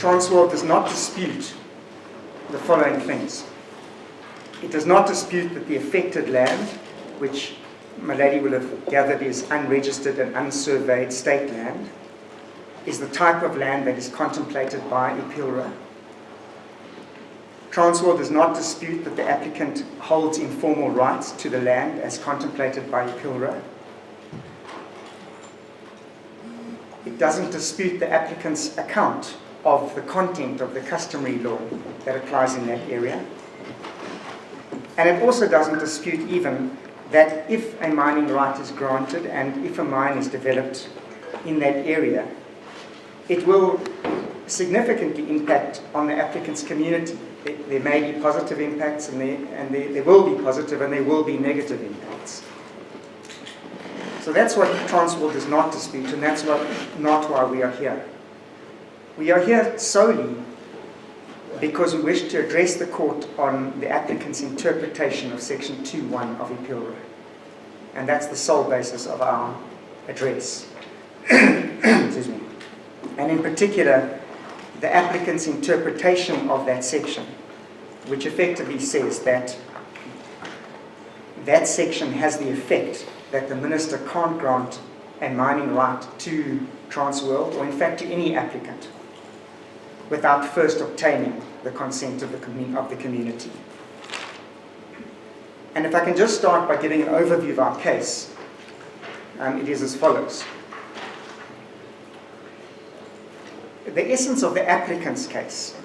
Transworld does not dispute the following things. It does not dispute that the affected land, which Malady will have gathered is unregistered and unsurveyed state land, is the type of land that is contemplated by IPILRA. Transworld does not dispute that the applicant holds informal rights to the land as contemplated by IPILRA. It doesn't dispute the applicant's account of the content of the customary law that applies in that area. And it also doesn't dispute even that if a mining right is granted and if a mine is developed in that area, it will significantly impact on the applicant's community. There may be positive impacts and there will be positive and there will be negative impacts. So that's what Transworld does not dispute, and that's not why we are here. We are here solely because we wish to address the court on the applicant's interpretation of Section 2.1 of IPILRA. And that's the sole basis of our address. Excuse me. And in particular, the applicant's interpretation of that section, which effectively says that that section has the effect that the minister can't grant a mining right to Transworld, or in fact to any applicant, without first obtaining the consent of the community. And if I can just start by giving an overview of our case, it is as follows. The essence of the applicant's case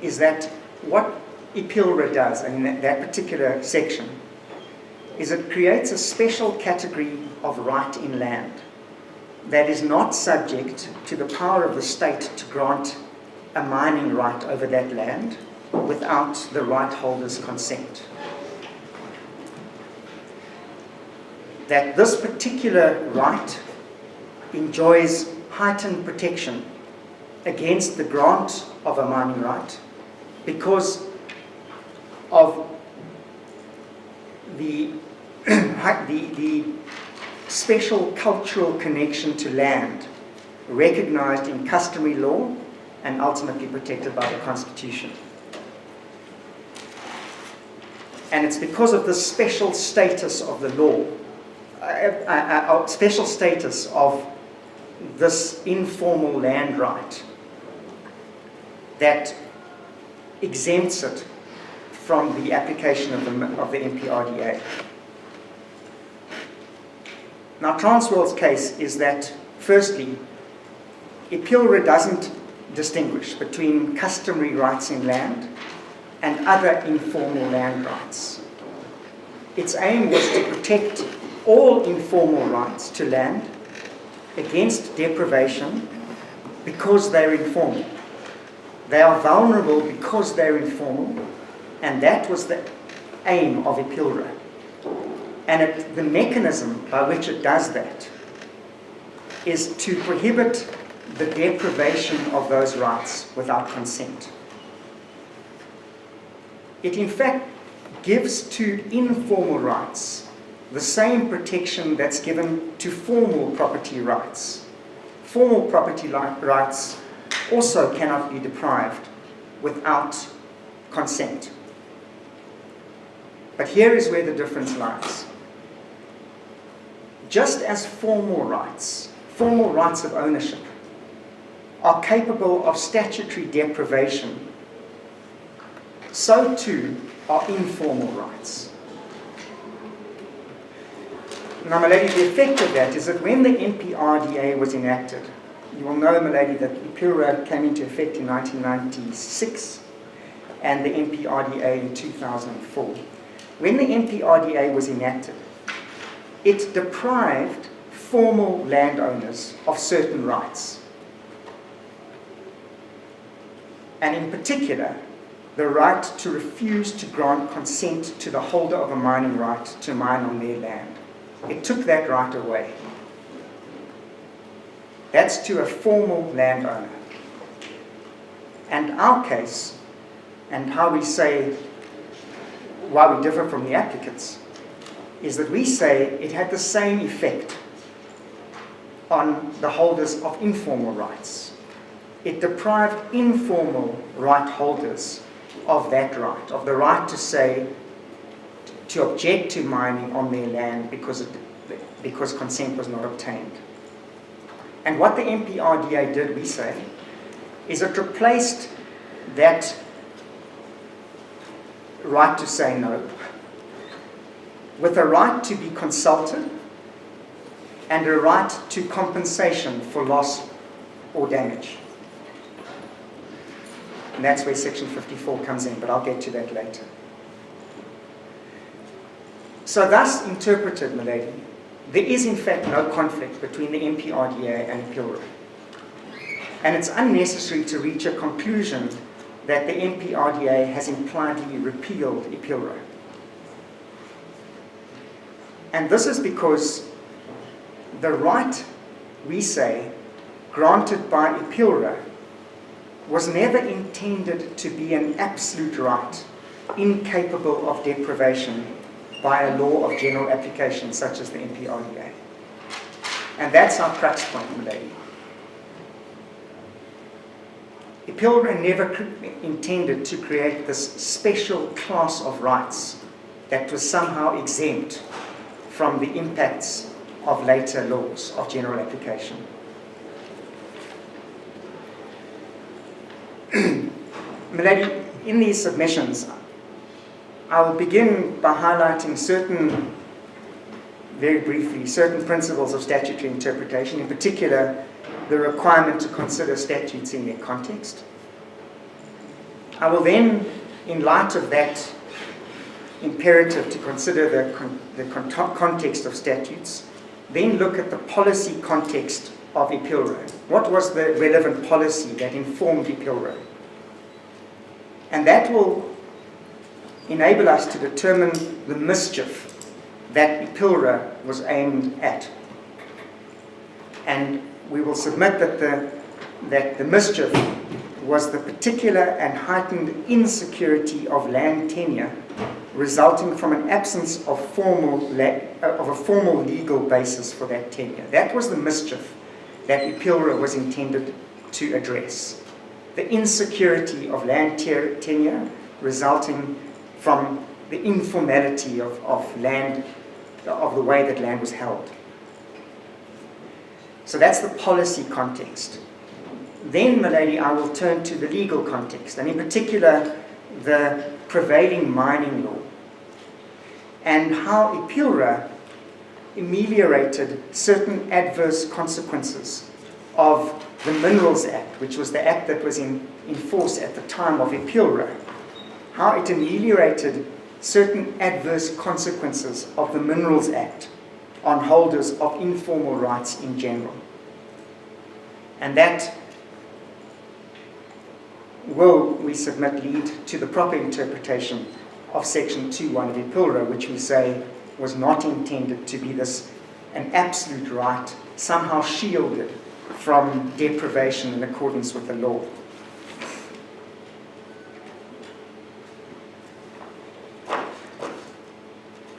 is that what IPILRA does, and in that particular section, is it creates a special category of right in land that is not subject to the power of the state to grant a mining right over that land without the right holder's consent. That this particular right enjoys heightened protection against the grant of a mining right because of the special cultural connection to land recognized in customary law and ultimately protected by the Constitution. And it's because of the special status of the law, special status of this informal land right that exempts it from the application of the MPRDA. Now, Transworld's case is that, firstly, IPILRA doesn't distinguish between customary rights in land and other informal land rights. Its aim was to protect all informal rights to land against deprivation because they're informal. They are vulnerable because they're informal, and that was the aim of IPILRA. And the mechanism by which it does that is to prohibit the deprivation of those rights without consent. It in fact gives to informal rights the same protection that's given to formal property rights. Formal property rights also cannot be deprived without consent. But here is where the difference lies. Just as formal rights of ownership, are capable of statutory deprivation, so too are informal rights. Now, Malady, the effect of that is that when the MPRDA was enacted, you will know, Malady, that IPILRA came into effect in 1996 and the MPRDA in 2004. When the MPRDA was enacted, it deprived formal landowners of certain rights. And in particular, the right to refuse to grant consent to the holder of a mining right to mine on their land. It took that right away. That's to a formal landowner. And our case, and how we say why we differ from the applicants, is that we say it had the same effect on the holders of informal rights. it deprived informal right holders of that right, of the right to say, to object to mining on their land because consent was not obtained. And what the MPRDA did, we say, is it replaced that right to say no with a right to be consulted and a right to compensation for loss or damage. And that's where Section 54 comes in, but I'll get to that later. So thus interpreted, milady, there is in fact no conflict between the MPRDA and IPILRA. And it's unnecessary to reach a conclusion that the MPRDA has impliedly repealed IPILRA. And this is because the right, we say, granted by IPILRA was never intended to be an absolute right, incapable of deprivation by a law of general application such as the MPRDA. And that's our crux point, milady. IPILRA never intended to create this special class of rights that was somehow exempt from the impacts of later laws of general application. Milady, in these submissions, I will begin by highlighting very briefly, certain principles of statutory interpretation, in particular, the requirement to consider statutes in their context. I will then, in light of that imperative to consider the context of statutes, then look at the policy context of IPILRA. What was the relevant policy that informed IPILRA? And that will enable us to determine the mischief that IPILRA was aimed at. And we will submit that the mischief was the particular and heightened insecurity of land tenure resulting from an absence of a formal legal basis for that tenure. That was the mischief that IPILRA was intended to address. The insecurity of land tenure resulting from the informality of the way that land was held. So that's the policy context. Then, milady, I will turn to the legal context, and in particular, the prevailing mining law, and how IPILRA ameliorated certain adverse consequences of the Minerals Act, which was the act that was in force at the time of IPILRA, how it ameliorated certain adverse consequences of the Minerals Act on holders of informal rights in general. And that will, we submit, lead to the proper interpretation of Section 2.1 of IPILRA, which we say was not intended to be an absolute right, somehow shielded from deprivation in accordance with the law.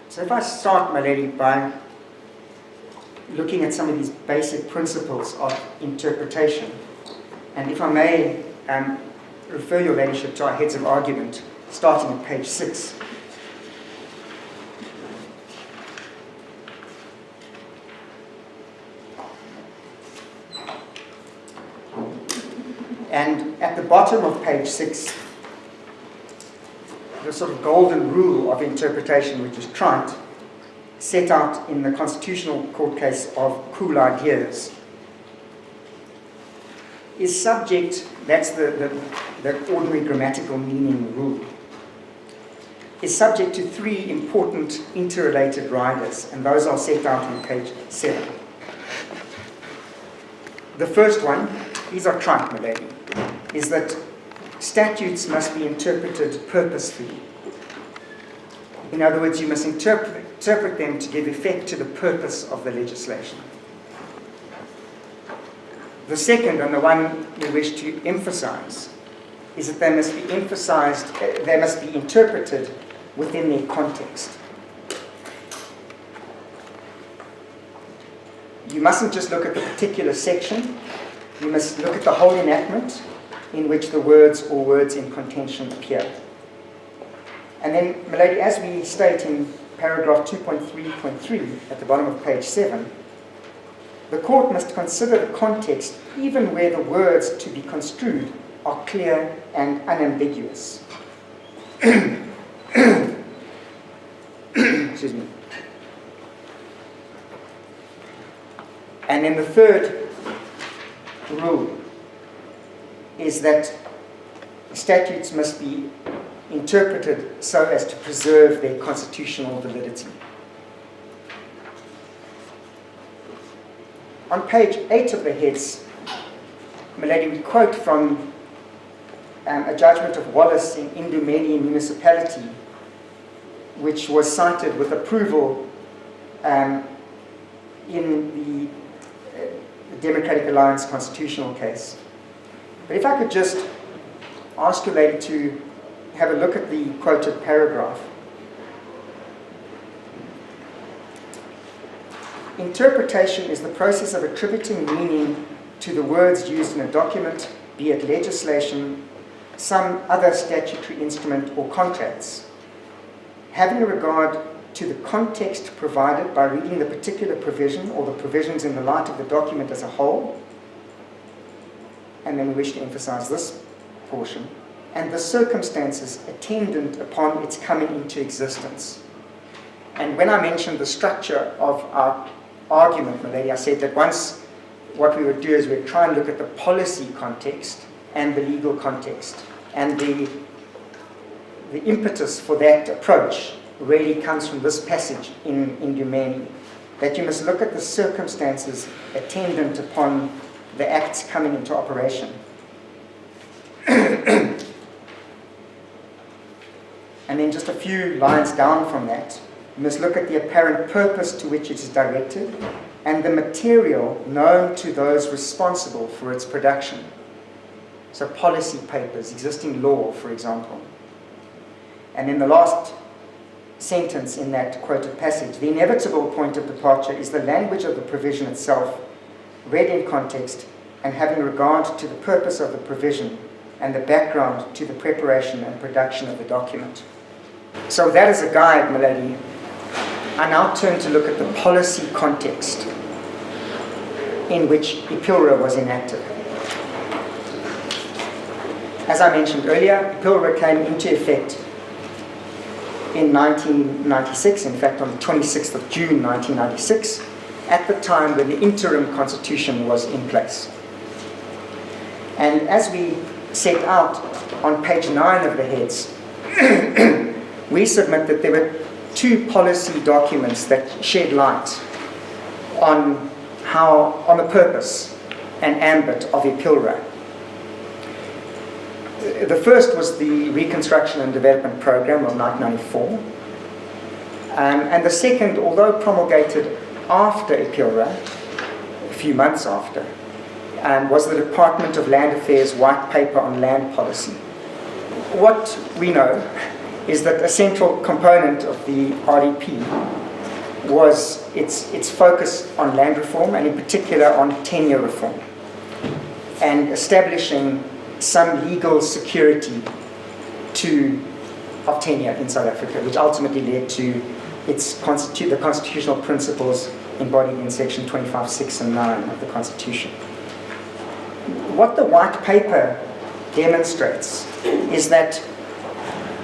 So if I start, my lady, by looking at some of these basic principles of interpretation, and if I may refer your ladyship to our heads of argument, starting at page 6. And at the bottom of page 6, the sort of golden rule of interpretation, which is trite, set out in the Constitutional Court case of Cool Ideas, is subject, that's the ordinary grammatical meaning rule, is subject to 3 important interrelated riders, and those are set out on page 7. The first one, these are trite, my lady, is that statutes must be interpreted purposefully. In other words, you must interpret them to give effect to the purpose of the legislation. The second, and the one we wish to emphasize, is that they must be interpreted within their context. You mustn't just look at the particular section, you must look at the whole enactment in which the words or words in contention appear. And then, my lady, as we state in paragraph 2.3.3 at the bottom of page 7, the court must consider the context even where the words to be construed are clear and unambiguous. Excuse me. And then the third rule is that statutes must be interpreted so as to preserve their constitutional validity. On page 8 of the heads, my lady, we quote from a judgment of Wallace in Indumeni Municipality, which was cited with approval in the Democratic Alliance constitutional case. But if I could just ask you, lady, to have a look at the quoted paragraph. Interpretation is the process of attributing meaning to the words used in a document, be it legislation, some other statutory instrument, or contracts, having regard to the context provided by reading the particular provision or the provisions in the light of the document as a whole, and then we wish to emphasize this portion, and the circumstances attendant upon its coming into existence. And when I mentioned the structure of our argument, my lady, I said that once what we would do is we'd try and look at the policy context and the legal context. And the impetus for that approach really comes from this passage in Indumeni, that you must look at the circumstances attendant upon the acts coming into operation. And then just a few lines down from that, you must look at the apparent purpose to which it is directed and the material known to those responsible for its production. So policy papers, existing law, for example. And then the last sentence in that quoted passage, the inevitable point of departure is the language of the provision itself, read in context and having regard to the purpose of the provision and the background to the preparation and production of the document. So that is a guide, my lady. I now turn to look at the policy context in which IPILRA was enacted. As I mentioned earlier, IPILRA came into effect in 1996, in fact on the 26th of June 1996, at the time when the interim constitution was in place. And as we set out on page 9 of the heads, we submit that there were two policy documents that shed light on the purpose and ambit of IPILRA. The first was the Reconstruction and Development Program of 1994. And the second, although promulgated after IPILRA, a few months after, was the Department of Land Affairs White Paper on Land Policy. What we know is that a central component of the RDP was its focus on land reform, and in particular on tenure reform, and establishing some legal security of tenure in South Africa, which ultimately led to the constitutional principles embodied in section 25, 6 and 9 of the Constitution. What the white paper demonstrates is that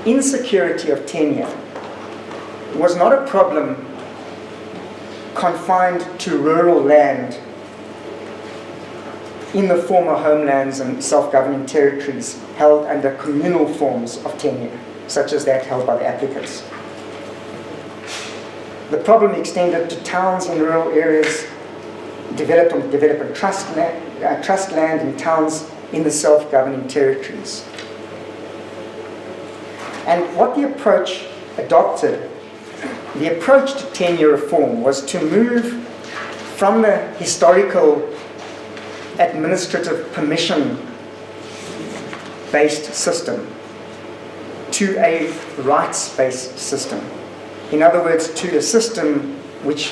insecurity of tenure was not a problem confined to rural land in the former homelands and self-governing territories held under communal forms of tenure, such as that held by the applicants. The problem extended to towns in rural areas, developing trust land in towns in the self-governing territories. And what the approach adopted, the approach to tenure reform, was to move from the historical administrative permission-based system to a rights-based system. In other words, to a system which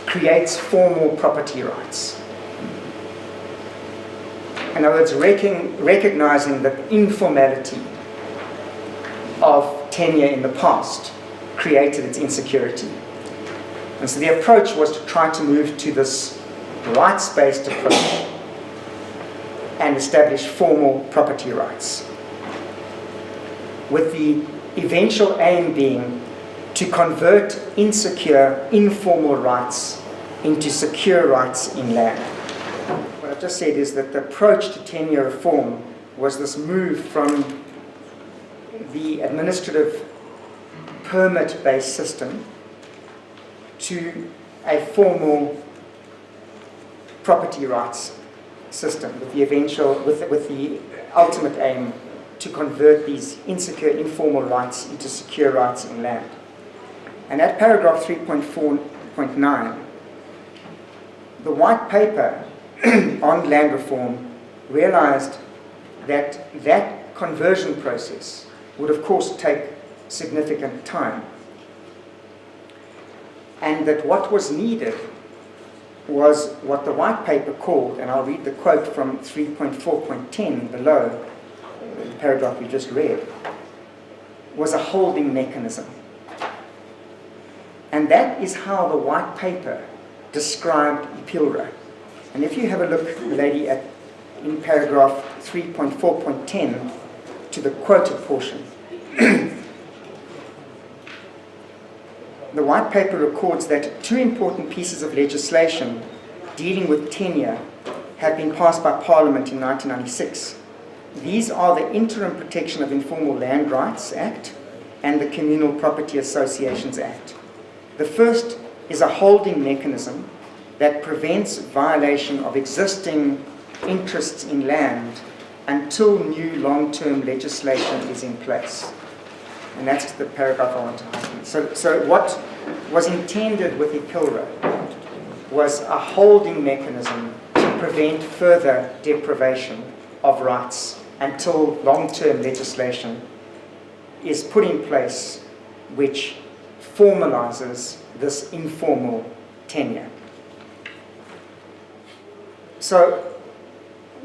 creates formal property rights. In other words, recognizing the informality of tenure in the past created its insecurity. And so the approach was to try to move to this rights-based approach and establish formal property rights, with the eventual aim being to convert insecure, informal rights into secure rights in land. What I've just said is that the approach to tenure reform was this move from the administrative permit-based system to a formal property rights system, with the ultimate aim to convert these insecure, informal rights into secure rights in land. And at paragraph 3.4.9, the white paper on land reform realized that that conversion process would of course take significant time, and that what was needed was what the white paper called, and I'll read the quote from 3.4.10 below, the paragraph we just read, was a holding mechanism. And that is how the white paper described IPILRA. And if you have a look, lady, in paragraph 3.4.10 to the quoted portion, the white paper records that two important pieces of legislation dealing with tenure have been passed by Parliament in 1996. These are the Interim Protection of Informal Land Rights Act and the Communal Property Associations Act. The first is a holding mechanism that prevents violation of existing interests in land until new long-term legislation is in place. And that's the paragraph I want to highlight. So what was intended with IPILRA was a holding mechanism to prevent further deprivation of rights until long-term legislation is put in place which formalizes this informal tenure. So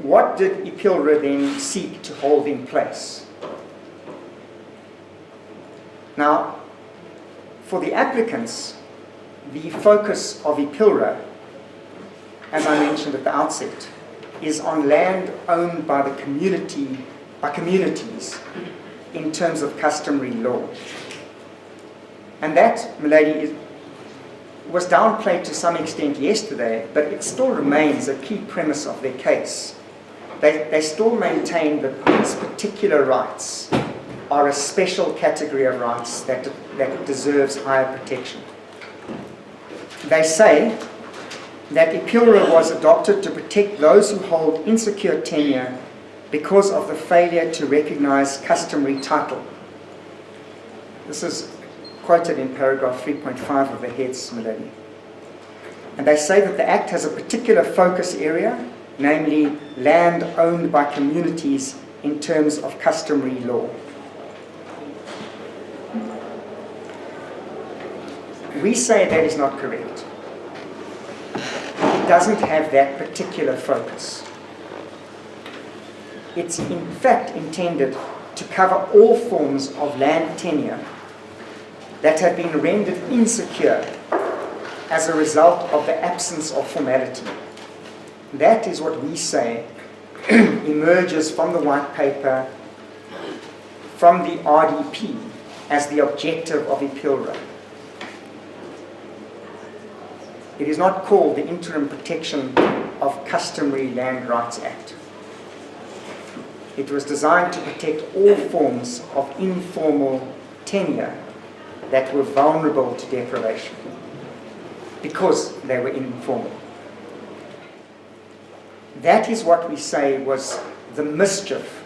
what did IPILRA then seek to hold in place? Now, for the applicants, the focus of IPILRA, as I mentioned at the outset, is on land owned by the community, by communities, in terms of customary law. And that, milady, was downplayed to some extent yesterday, but it still remains a key premise of their case. They still maintain that these particular rights are a special category of rights that deserves higher protection. They say that IPILRA was adopted to protect those who hold insecure tenure because of the failure to recognize customary title. This is quoted in paragraph 3.5 of the heads, milady. And they say that the Act has a particular focus area, namely land owned by communities in terms of customary law. We say that is not correct. It doesn't have that particular focus. It's in fact intended to cover all forms of land tenure that have been rendered insecure as a result of the absence of formality. That is what we say emerges from the white paper, from the RDP, as the objective of IPILRA. It is not called the Interim Protection of Customary Land Rights Act. It was designed to protect all forms of informal tenure that were vulnerable to deprivation because they were informal. That is what we say was the mischief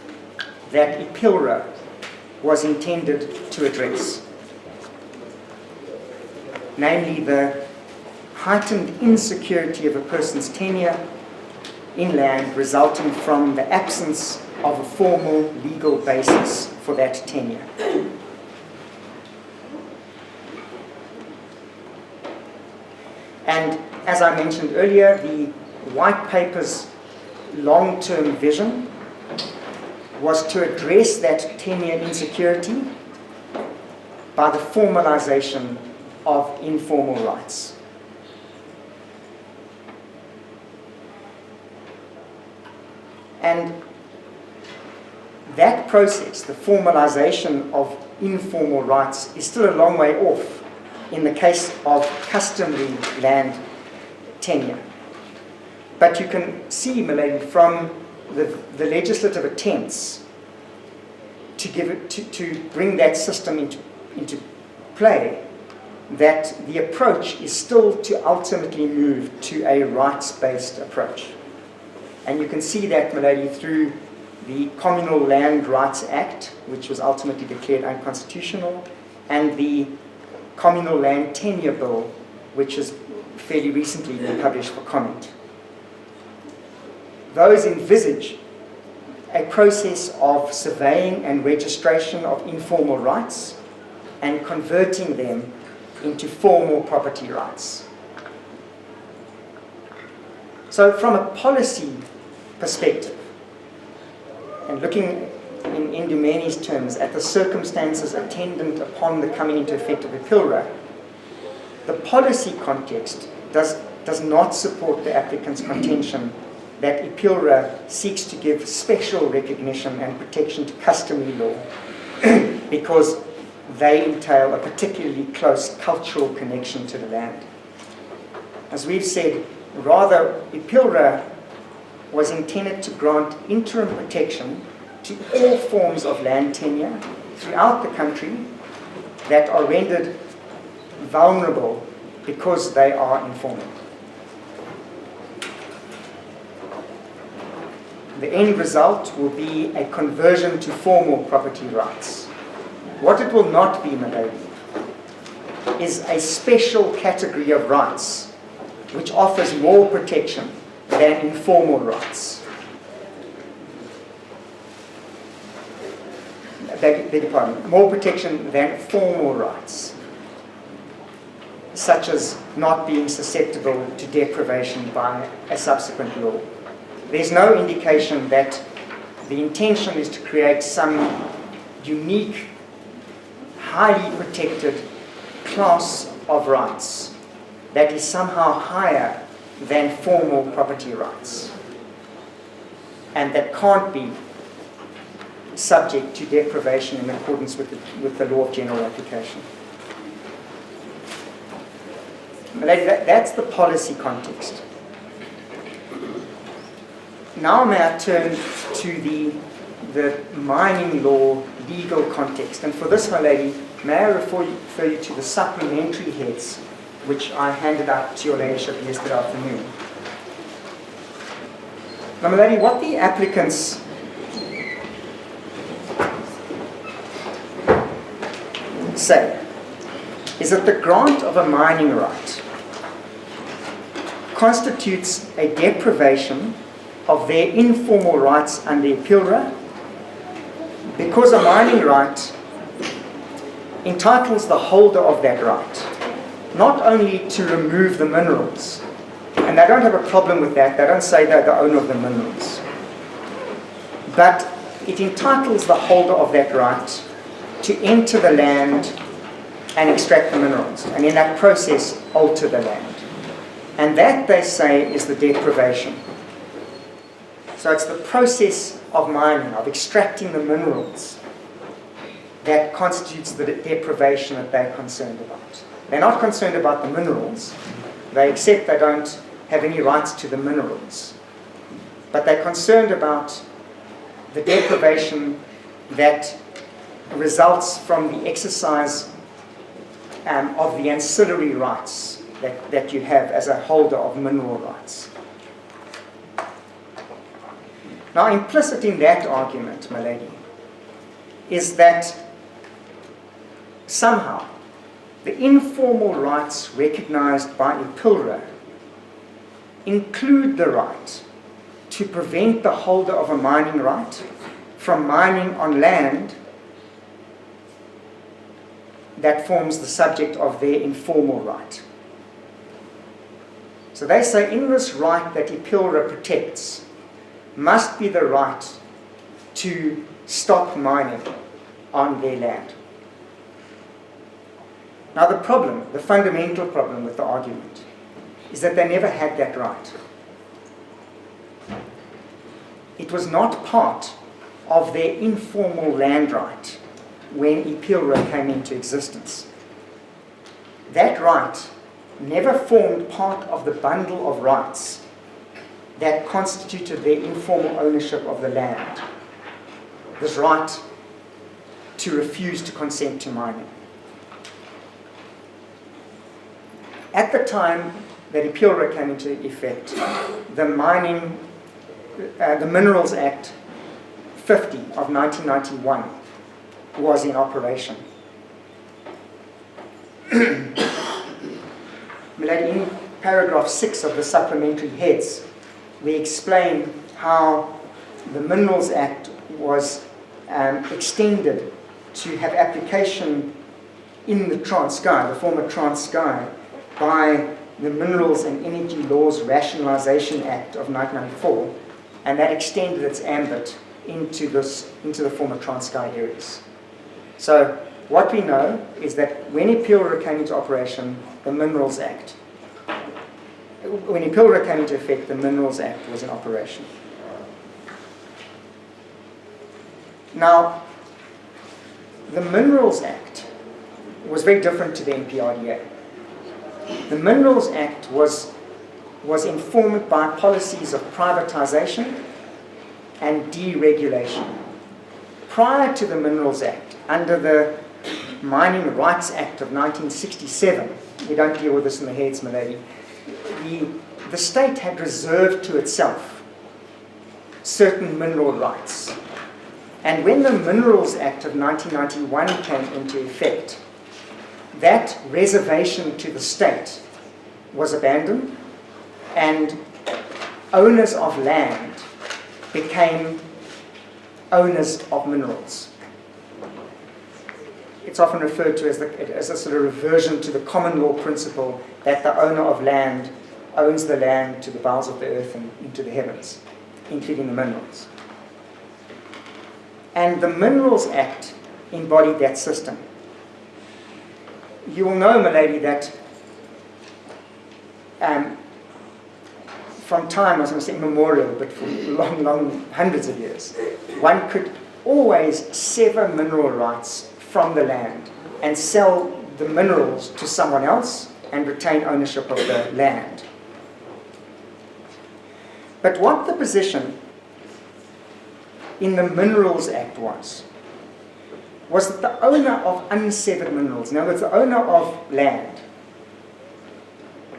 that IPILRA was intended to address. Namely, the heightened insecurity of a person's tenure in land resulting from the absence of a formal legal basis for that tenure. And as I mentioned earlier, the white paper's long-term vision was to address that tenure insecurity by the formalization of informal rights. And that process, the formalization of informal rights, is still a long way off in the case of customary land tenure. But you can see, Malay, from the legislative attempts to bring that system into play, that the approach is still to ultimately move to a rights-based approach. And you can see that, Malay, through the Communal Land Rights Act, which was ultimately declared unconstitutional, and the Communal Land Tenure Bill, which has fairly recently been published for comment. Those envisage a process of surveying and registration of informal rights and converting them into formal property rights. So from a policy perspective, and looking in Ndumeni's terms at the circumstances attendant upon the coming into effect of IPILRA, the policy context does not support the applicant's contention that IPILRA seeks to give special recognition and protection to customary law because they entail a particularly close cultural connection to the land. As we've said, rather, IPILRA was intended to grant interim protection to all forms of land tenure throughout the country that are rendered vulnerable because they are informal. The end result will be a conversion to formal property rights. What it will not be, my lady, is a special category of rights which offers more protection than informal rights. Beg your pardon, more protection than formal rights, such as not being susceptible to deprivation by a subsequent law. There's no indication that the intention is to create some unique, highly protected class of rights that is somehow higher than formal property rights and that can't be subject to deprivation in accordance with the law of general application. That's the policy context. Now may I turn to the mining law legal context. And for this, my lady, may I refer you to the supplementary heads which I handed out to your ladyship yesterday afternoon. Now, my lady, what the applicants say is that the grant of a mining right constitutes a deprivation of their informal rights under IPILRA because a mining right entitles the holder of that right not only to remove the minerals, and they don't have a problem with that, they don't say they're the owner of the minerals, but it entitles the holder of that right to enter the land and extract the minerals, and in that process alter the land. And that, they say, is the deprivation. So it's the process of mining, of extracting the minerals, that constitutes the deprivation that they're concerned about. They're not concerned about the minerals. They accept they don't have any rights to the minerals. But they're concerned about the deprivation that results from the exercise of the ancillary rights that you have as a holder of mineral rights. Now, implicit in that argument, my lady, is that somehow the informal rights recognized by IPILRA include the right to prevent the holder of a mining right from mining on land that forms the subject of their informal right. So they say in this right that IPILRA protects, must be the right to stop mining on their land. Now the fundamental problem with the argument is that they never had that right. It was not part of their informal land right when IPILRA came into existence. That right never formed part of the bundle of rights that constituted their informal ownership of the land. This right to refuse to consent to mining. At the time that IPILRA came into effect, the Minerals Act 50 of 1991 was in operation. In paragraph 6 of the supplementary heads, we explain how the Minerals Act was extended to have application in the Transkei, the former Transkei, by the Minerals and Energy Laws Rationalisation Act of 1994, and that extended its ambit into the former Transkei areas. So what we know is that when IPILRA came into operation, the Minerals Act, when IPILRA came into effect, the Minerals Act was in operation. Now, the Minerals Act was very different to the MPRDA. The Minerals Act was informed by policies of privatization and deregulation. Prior to the Minerals Act, under the Mining Rights Act of 1967, we don't deal with this in the heads, my lady, the state had reserved to itself certain mineral rights. And when the Minerals Act of 1991 came into effect, that reservation to the state was abandoned, and owners of land became owners of minerals. It's often referred to as a sort of reversion to the common law principle that the owner of land owns the land to the bowels of the earth and into the heavens, including the minerals. And the Minerals Act embodied that system. You will know, my lady, that from time, I was going to say immemorial, but for long, hundreds of years, one could always sever mineral rights from the land and sell the minerals to someone else and retain ownership of the land. But what the position in the Minerals Act was that the owner of unsevered minerals, in other words, the owner of land,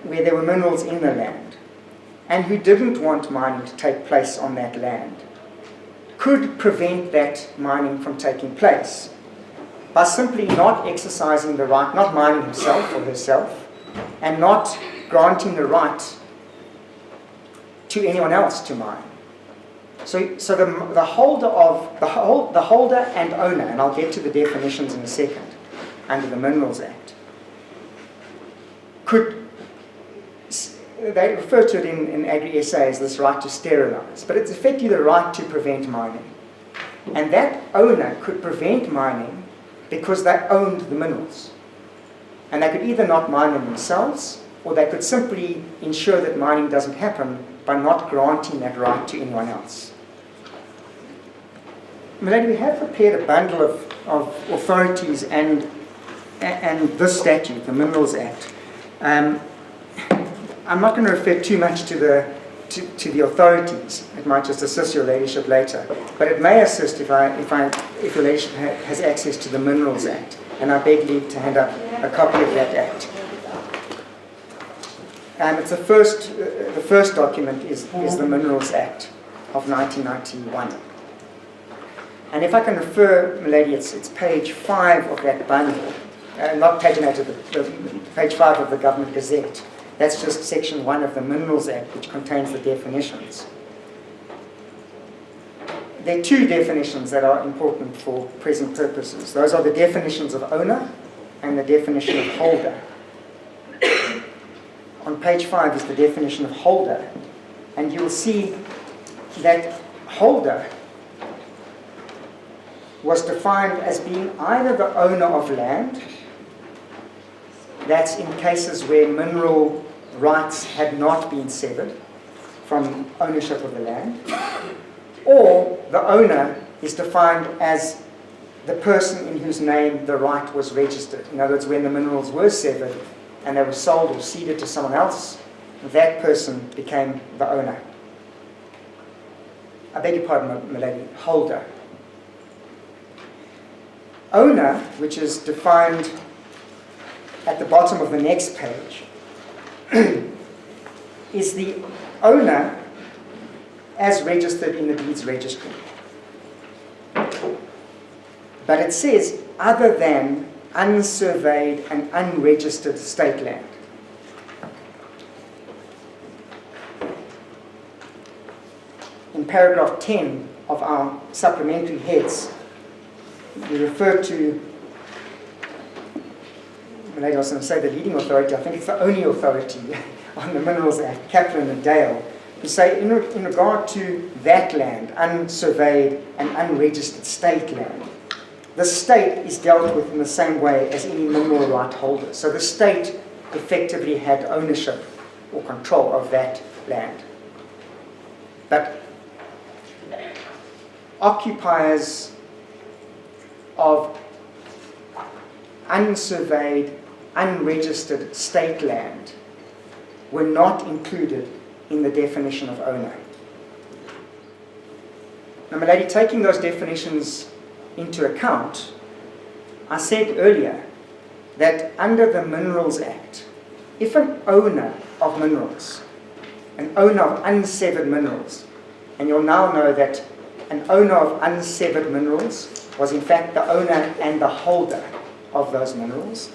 where there were minerals in the land, and who didn't want mining to take place on that land, could prevent that mining from taking place by simply not exercising the right, not mining himself or herself, and not granting the right to anyone else to mine. So the holder and owner, and I'll get to the definitions in a second, under the Minerals Act, they refer to it in Agri-SA as this right to sterilise, but it's effectively the right to prevent mining. And that owner could prevent mining because they owned the minerals. And they could either not mine them themselves, or they could simply ensure that mining doesn't happen by not granting that right to anyone else. Milady, we have prepared a bundle of authorities and this statute, the Minerals Act. I'm not going to refer too much to the authorities. It might just assist your ladyship later, but it may assist if your ladyship has access to the Minerals Act, and I beg leave to hand up a copy of that act. It's the first document is the Minerals Act of 1991. And if I can refer, milady, it's page 5 of that bundle, not paginated, page 5 of the Government Gazette. That's just section 1 of the Minerals Act, which contains the definitions. There are two definitions that are important for present purposes. Those are the definitions of owner and the definition of holder. On page 5 is the definition of holder, and you'll see that holder was defined as being either the owner of land, that's in cases where mineral rights had not been severed from ownership of the land, or the owner is defined as the person in whose name the right was registered. In other words, when the minerals were severed and they were sold or ceded to someone else, that person became the owner. I beg your pardon, my lady, holder. Owner, which is defined at the bottom of the next page, is the owner as registered in the deeds registry. But it says, other than unsurveyed and unregistered state land. In paragraph 10 of our supplementary heads, we refer to, I was going to say the leading authority, I think it's the only authority on the Minerals Act, Kaplan and Dale, who say in regard to that land, unsurveyed and unregistered state land, the state is dealt with in the same way as any mineral right holder. So the state effectively had ownership or control of that land. But occupiers of unsurveyed, unregistered state land were not included in the definition of owner. Now, my lady, taking those definitions into account, I said earlier that under the Minerals Act, if an owner of minerals, an owner of unsevered minerals, and you'll now know that an owner of unsevered minerals was in fact the owner and the holder of those minerals,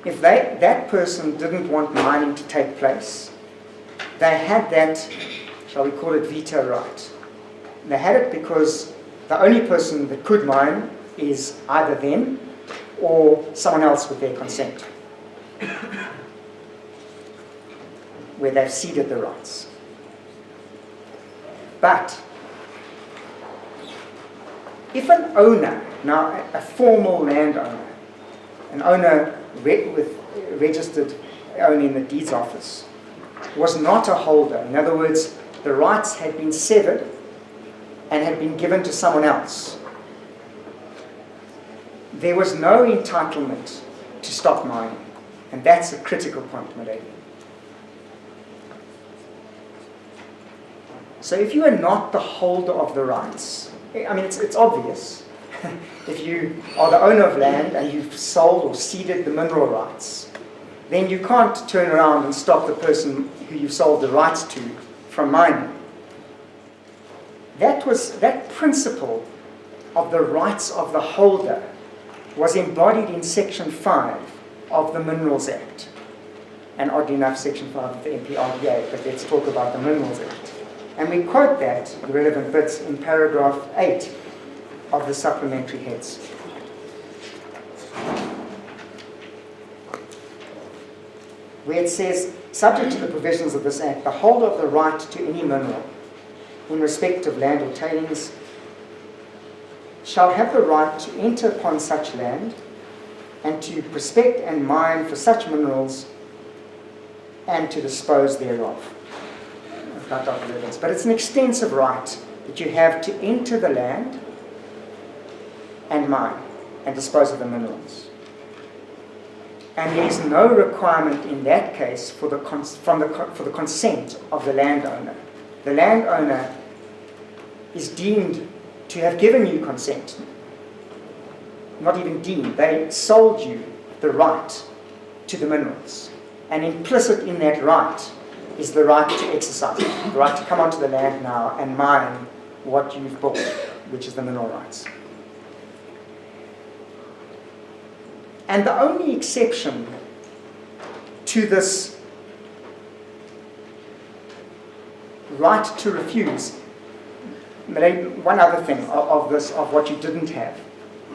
if that person didn't want mining to take place, they had that, shall we call it, veto right. They had it because the only person that could mine is either them or someone else with their consent, where they've ceded the rights. But if an owner, now a formal landowner, an owner registered owner in the deeds office, was not a holder, in other words, the rights had been severed and had been given to someone else, there was no entitlement to stop mining. And that's a critical point, my lady. So if you are not the holder of the rights, I mean, it's obvious. If you are the owner of land and you've sold or ceded the mineral rights, then you can't turn around and stop the person who you sold the rights to from mining. That principle of the rights of the holder was embodied in Section 5 of the Minerals Act. And oddly enough, Section 5 of the IPILRA, but let's talk about the Minerals Act. And we quote that, the relevant bits, in paragraph 8 of the supplementary heads. Where it says, subject to the provisions of this Act, the holder of the right to any mineral in respect of land or tailings shall have the right to enter upon such land and to prospect and mine for such minerals and to dispose thereof. But it's an extensive right that you have to enter the land and mine and dispose of the minerals. And there is no requirement in that case for the consent of the landowner. The landowner is deemed to have given you consent. Not even deemed. They sold you the right to the minerals. And implicit in that right is the right to exercise it, the right to come onto the land now and mine what you've bought, which is the mineral rights. And the only exception to this right to refuse, one other thing of what you didn't have.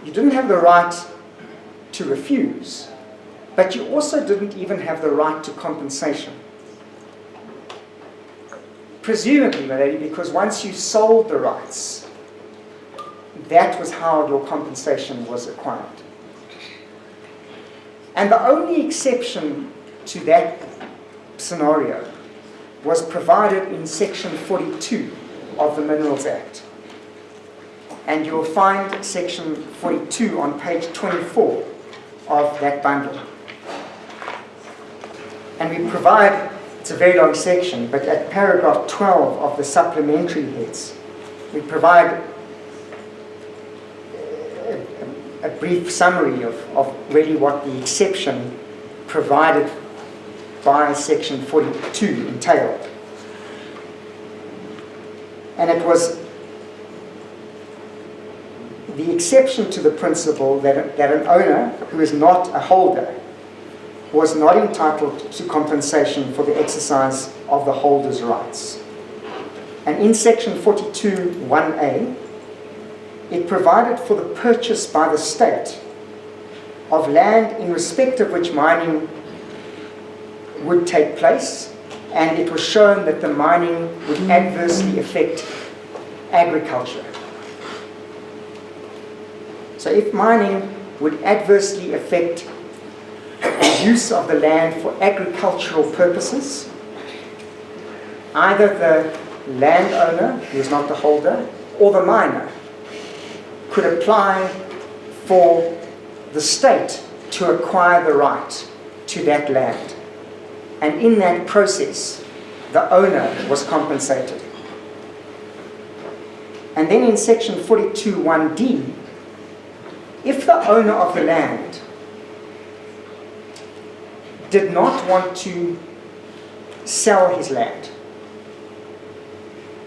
You didn't have the right to refuse, but you also didn't even have the right to compensation. Presumably, my lady, because once you sold the rights, that was how your compensation was acquired. And the only exception to that scenario was provided in Section 42 of the Minerals Act. And you'll find Section 42 on page 24 of that bundle. And we provide, it's a very long section, but at paragraph 12 of the supplementary heads, we provide a brief summary of really what the exception provided by Section 42 entailed. And it was the exception to the principle that an owner who is not a holder was not entitled to compensation for the exercise of the holder's rights. And in Section 42(1)(a), it provided for the purchase by the state of land in respect of which mining would take place, and it was shown that the mining would adversely affect agriculture. So if mining would adversely affect the use of the land for agricultural purposes, either the landowner, who is not the holder, or the miner could apply for the state to acquire the right to that land. And in that process, the owner was compensated. And then in Section 42(1)(d), if the owner of the land did not want to sell his land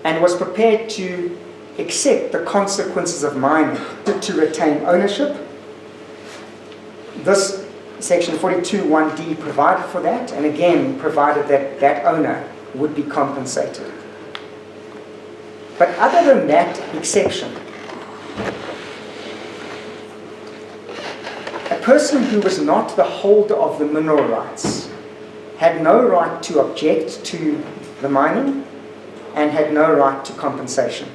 and was prepared to accept the consequences of mining to retain ownership, this Section 42(1)(d) provided for that, and again provided that that owner would be compensated. But other than that exception, a person who was not the holder of the mineral rights had no right to object to the mining and had no right to compensation.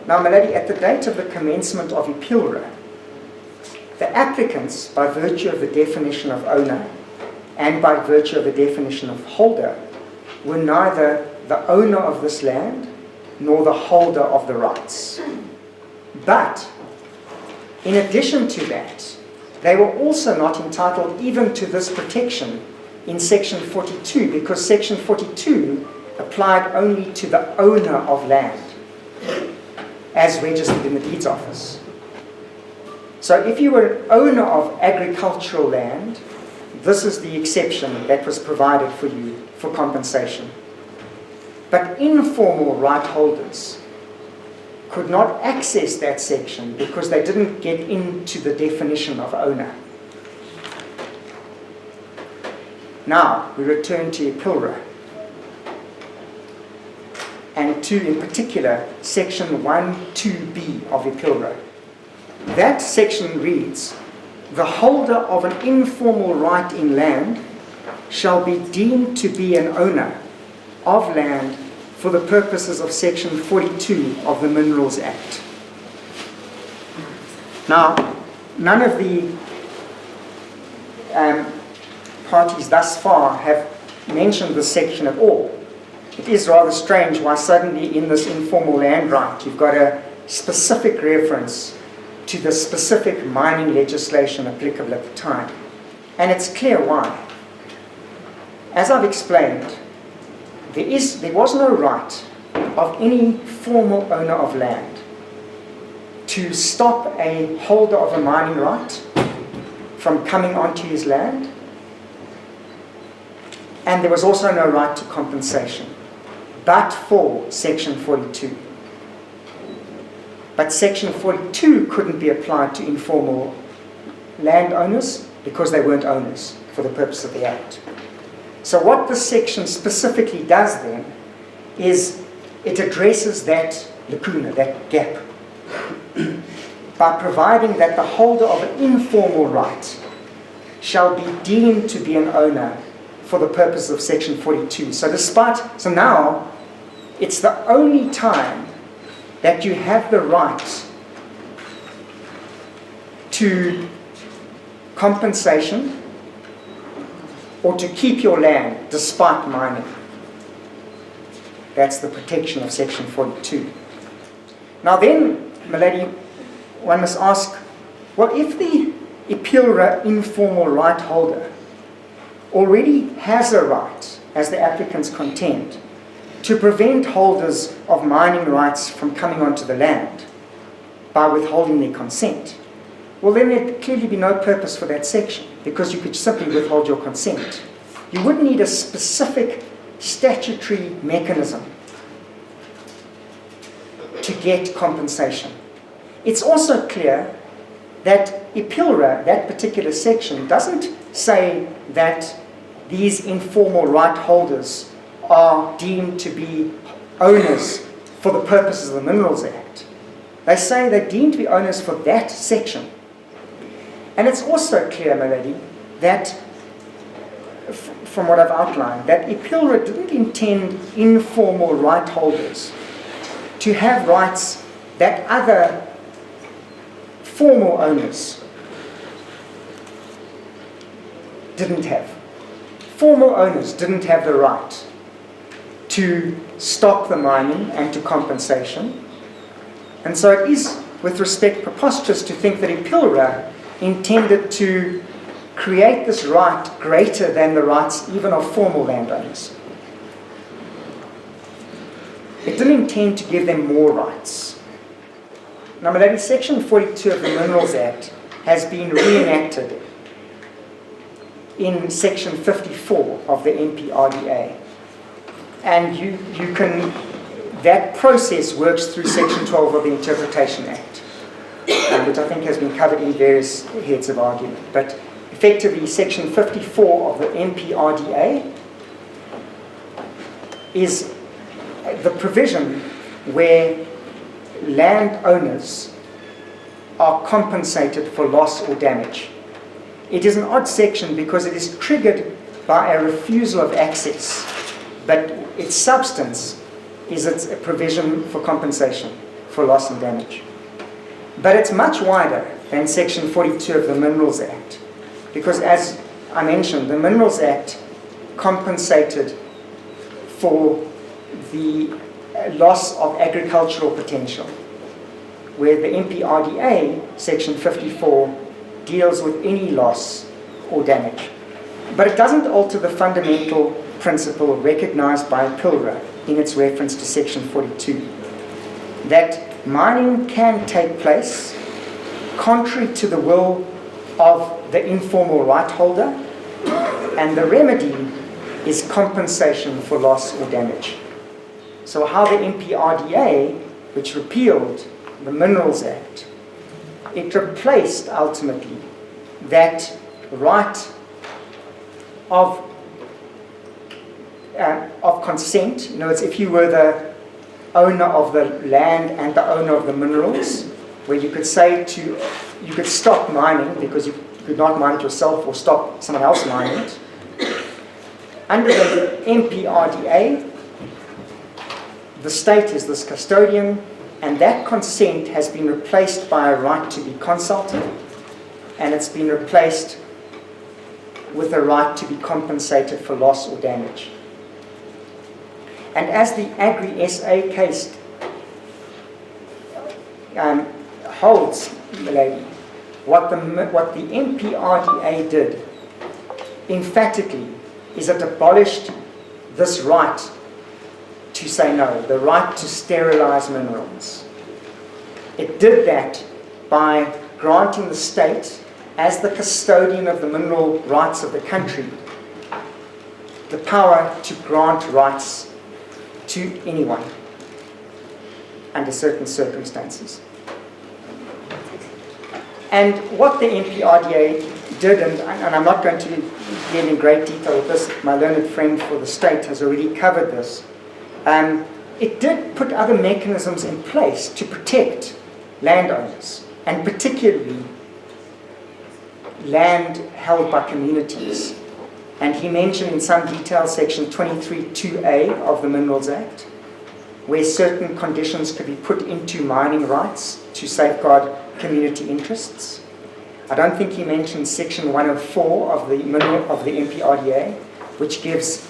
Now, my lady, at the date of the commencement of IPILRA, the applicants, by virtue of the definition of owner and by virtue of the definition of holder, were neither the owner of this land nor the holder of the rights. But, in addition to that, they were also not entitled even to this protection in Section 42, because Section 42 applied only to the owner of land as registered in the deeds office. So if you were an owner of agricultural land, this is the exception that was provided for you for compensation. But informal right holders could not access that section because they didn't get into the definition of owner. Now, we return to IPILRA, and to, in particular, Section 1(2)(b) of IPILRA. That section reads, "The holder of an informal right in land shall be deemed to be an owner of land for the purposes of Section 42 of the Minerals Act." Now, none of the parties thus far have mentioned this section at all. It is rather strange why suddenly in this informal land right you've got a specific reference to the specific mining legislation applicable at the time. And it's clear why. As I've explained, there was no right of any formal owner of land to stop a holder of a mining right from coming onto his land, and there was also no right to compensation, but for Section 42. But Section 42 couldn't be applied to informal landowners because they weren't owners for the purpose of the Act. So what this section specifically does then is it addresses that lacuna, that gap, by providing that the holder of an informal right shall be deemed to be an owner for the purpose of Section 42. So now it's the only time that you have the right to compensation or to keep your land despite mining. That's the protection of Section 42. Now then, Milady, one must ask, well, if the IPILRA informal right holder already has a right, as the applicants contend, to prevent holders of mining rights from coming onto the land by withholding their consent, well, then there'd clearly be no purpose for that section, because you could simply withhold your consent. You would need a specific statutory mechanism to get compensation. It's also clear that IPILRA, that particular section, doesn't say that these informal right holders are deemed to be owners for the purposes of the Minerals Act. They say they're deemed to be owners for that section. And it's also clear, my lady, that from what I've outlined, that IPILRA didn't intend informal right holders to have rights that other formal owners didn't have. Formal owners didn't have the right to stop the mining and to compensation. And so it is, with respect, preposterous to think that IPILRA intended to create this right greater than the rights even of formal landowners. It didn't intend to give them more rights. Now, my lady, Section 42 of the Minerals Act has been reenacted in Section 54 of the MPRDA. And you can, that process works through Section 12 of the Interpretation Act, which I think has been covered in various heads of argument. But effectively, Section 54 of the MPRDA is the provision where landowners are compensated for loss or damage. It is an odd section because it is triggered by a refusal of access, but its substance is its a provision for compensation for loss and damage. But it's much wider than Section 42 of the Minerals Act, because as I mentioned, the Minerals Act compensated for the loss of agricultural potential, where the MPRDA, Section 54, deals with any loss or damage. But it doesn't alter the fundamental principle recognized by IPILRA in its reference to Section 42, that mining can take place contrary to the will of the informal right holder, and the remedy is compensation for loss or damage. So how the MPRDA, which repealed the Minerals Act, it replaced ultimately that right of consent. In other words, if you were the owner of the land and the owner of the minerals, where you could say you could stop mining because you could not mine it yourself or stop someone else mining it. Under the MPRDA, the state is this custodian, and that consent has been replaced by a right to be consulted, and it's been replaced with a right to be compensated for loss or damage. And as the Agri-SA case holds, lady, what the MPRDA did emphatically is it abolished this right to say no, the right to sterilize minerals. It did that by granting the state, as the custodian of the mineral rights of the country, the power to grant rights to anyone under certain circumstances. And what the MPRDA did, and I'm not going to deal in great detail with this, my learned friend for the state has already covered this, it did put other mechanisms in place to protect landowners, and particularly land held by communities. And he mentioned in some detail Section 23(2)A of the Minerals Act, where certain conditions could be put into mining rights to safeguard community interests. I don't think he mentioned Section 104 of the MPRDA, which gives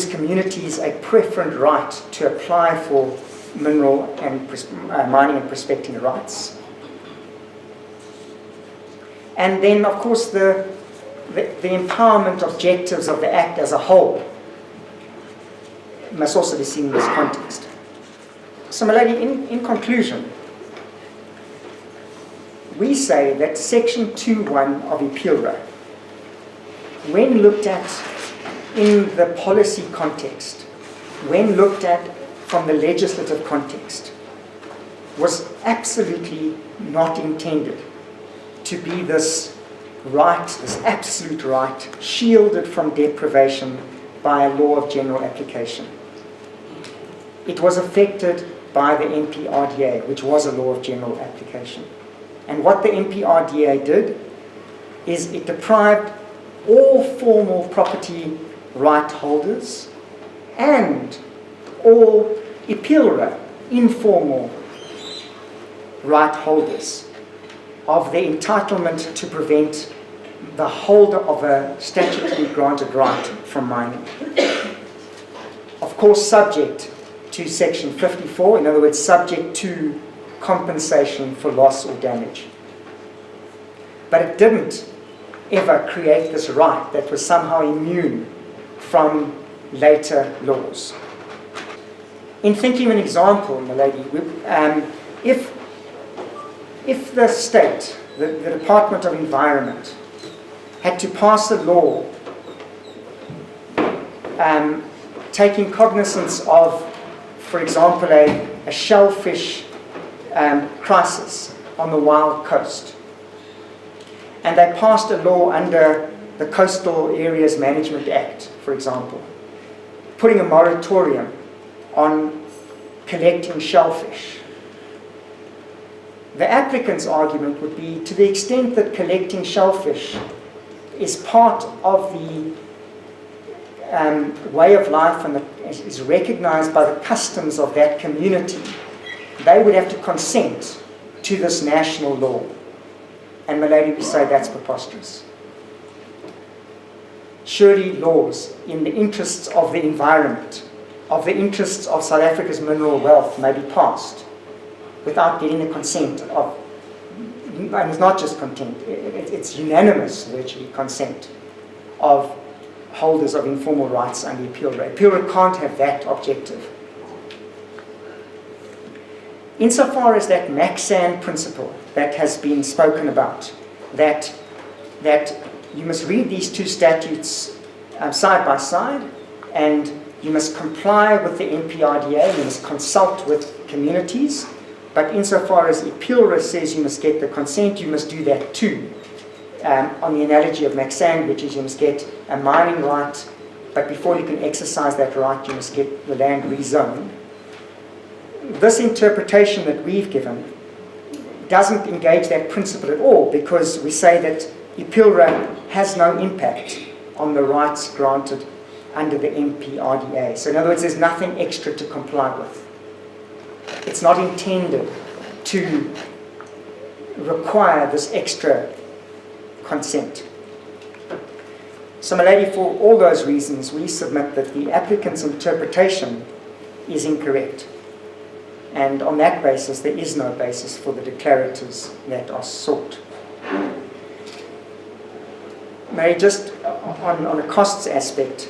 communities a preferent right to apply for mineral and mining and prospecting rights. And then, of course, the empowerment objectives of the Act as a whole must also be seen in this context. So, my lady, in conclusion, we say that Section 2.1 of IPILRA, when looked at in the policy context, when looked at from the legislative context, was absolutely not intended to be this right, this absolute right, shielded from deprivation by a law of general application. It was affected by the MPRDA, which was a law of general application. And what the MPRDA did is it deprived all formal property right holders and all IPILRA informal right holders of their entitlement to prevent the holder of a statutorily granted right from mining. Of course, subject to Section 54, in other words, subject to compensation for loss or damage. But it didn't ever create this right that was somehow immune from later laws. In thinking of an example, my lady, if the state, the Department of Environment, had to pass a law taking cognizance of, for example, a shellfish crisis on the Wild Coast, and they passed a law under the Coastal Areas Management Act, for example, putting a moratorium on collecting shellfish. The applicant's argument would be, to the extent that collecting shellfish is part of the way of life and is recognized by the customs of that community, they would have to consent to this national law. And, my lady, we say that's preposterous. Surely laws in the interests of the environment, of the interests of South Africa's mineral wealth, may be passed without getting the consent of, and it's not just consent, it's unanimous, virtually, consent of holders of informal rights under IPILRA. IPILRA can't have that objective. Insofar as that Maxan principle that has been spoken about, that you must read these two statutes side by side, and you must comply with the MPRDA, you must consult with communities, but insofar as IPILRA says you must get the consent, you must do that too. On the analogy of Maxan, which is you must get a mining right, but before you can exercise that right, you must get the land rezoned. This interpretation that we've given doesn't engage that principle at all, because we say that IPILRA has no impact on the rights granted under the MPRDA. So in other words, there's nothing extra to comply with. It's not intended to require this extra consent. So, my lady, for all those reasons, we submit that the applicant's interpretation is incorrect. And on that basis, there is no basis for the declaratives that are sought. Mary, just on a costs aspect,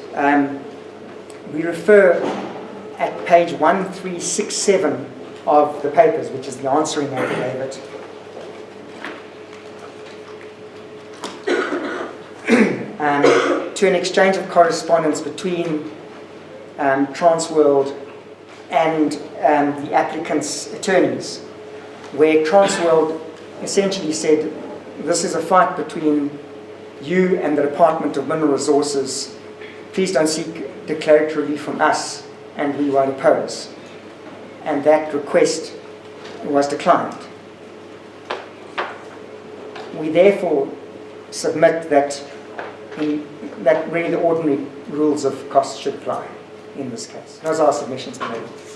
we refer at page 1367 of the papers, which is the answering affidavit, to an exchange of correspondence between Transworld and the applicant's attorneys, where Transworld essentially said, this is a fight between you and the Department of Mineral Resources. Please don't seek declaratory relief from us, and we won't oppose. And that request was declined. We therefore submit that really the ordinary rules of costs should apply. in this case. Those are our submissions, Committee.